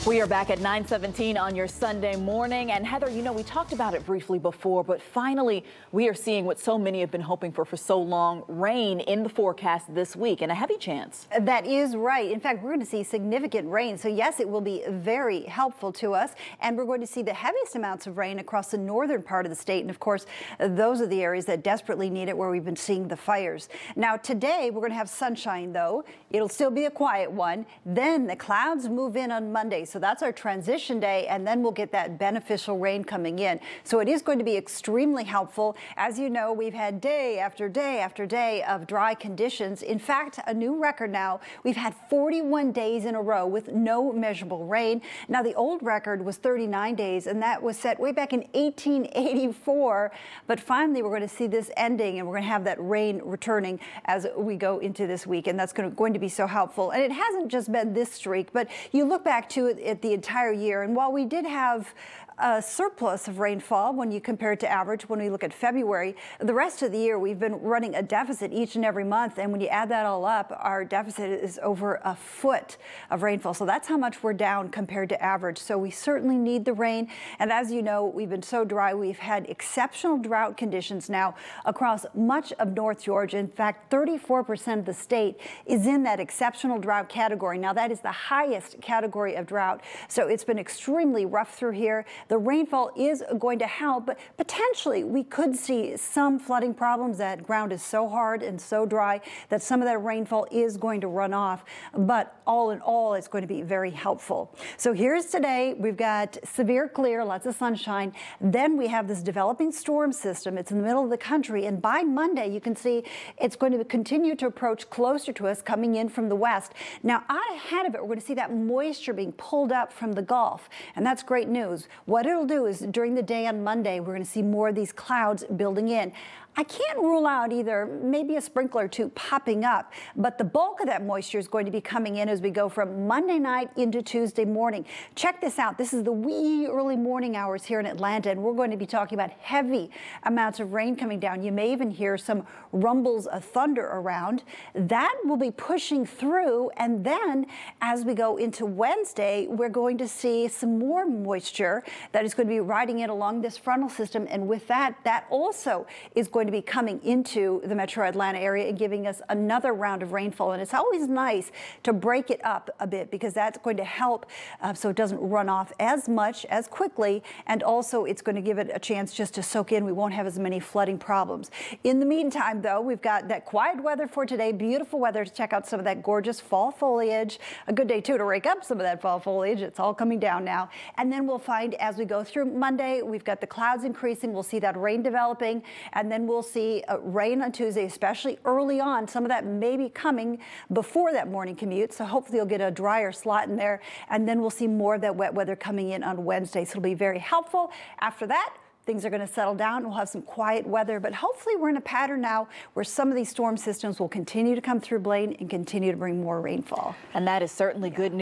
We are back at 9:17 on your Sunday morning. And Heather, you know, we talked about it briefly before, but finally we are seeing what so many have been hoping for so long, rain in the forecast this week and a heavy chance. That is right. In fact, we're going to see significant rain. So yes, it will be very helpful to us. And we're going to see the heaviest amounts of rain across the northern part of the state. And of course, those are the areas that desperately need it, where we've been seeing the fires. Now today, we're going to have sunshine though. It'll still be a quiet one. Then the clouds move in on Monday. So that's our transition day, and then we'll get that beneficial rain coming in. So it is going to be extremely helpful. As you know, we've had day after day after day of dry conditions. In fact, a new record now. We've had 41 days in a row with no measurable rain. Now, the old record was 39 days, and that was set way back in 1884. But finally, we're going to see this ending, and we're going to have that rain returning as we go into this week, and that's going to be so helpful. And it hasn't just been this streak, but you look back to it at the entire year, and while we did have a surplus of rainfall when you compare it to average, when we look at February, the rest of the year we've been running a deficit each and every month, and when you add that all up, our deficit is over a foot of rainfall. So that's how much we're down compared to average. So we certainly need the rain, and as you know, we've been so dry. We've had exceptional drought conditions now across much of North Georgia. In fact, 34% of the state is in that exceptional drought category. Now that is the highest category of drought, so it's been extremely rough through here. The rainfall is going to help, but potentially we could see some flooding problems. That ground is so hard and so dry that some of that rainfall is going to run off. But all in all, it's going to be very helpful. So here's today. We've got severe clear, lots of sunshine. Then we have this developing storm system. It's in the middle of the country, and by Monday, you can see it's going to continue to approach closer to us, coming in from the west. Now, out ahead of it, we're going to see that moisture being pulled up from the Gulf, and that's great news. What it'll do is during the day on Monday, we're going to see more of these clouds building in. I can't rule out either maybe a sprinkler or two popping up, but the bulk of that moisture is going to be coming in as we go from Monday night into Tuesday morning. Check this out. This is the wee early morning hours here in Atlanta, and we're going to be talking about heavy amounts of rain coming down. You may even hear some rumbles of thunder around. That will be pushing through, and then as we go into Wednesday, we're going to see some more moisture that is going to be riding in along this frontal system, and with that, that also is going to be coming into the metro Atlanta area and giving us another round of rainfall. And it's always nice to break it up a bit, because that's going to help so it doesn't run off as much as quickly, and also it's going to give it a chance just to soak in. We won't have as many flooding problems. In the meantime, though, we've got that quiet weather for today, beautiful weather to check out some of that gorgeous fall foliage. A good day too to rake up some of that fall foliage. It's all coming down now. And then we'll find as we go through Monday, we've got the clouds increasing. We'll see that rain developing, and then we'll see rain on Tuesday, especially early on. Some of that may be coming before that morning commute, so hopefully you'll get a drier slot in there, and then we'll see more of that wet weather coming in on Wednesday, so it'll be very helpful. After that, things are going to settle down. We'll have some quiet weather, but hopefully we're in a pattern now where some of these storm systems will continue to come through, Blaine, and continue to bring more rainfall. And that is certainly good news.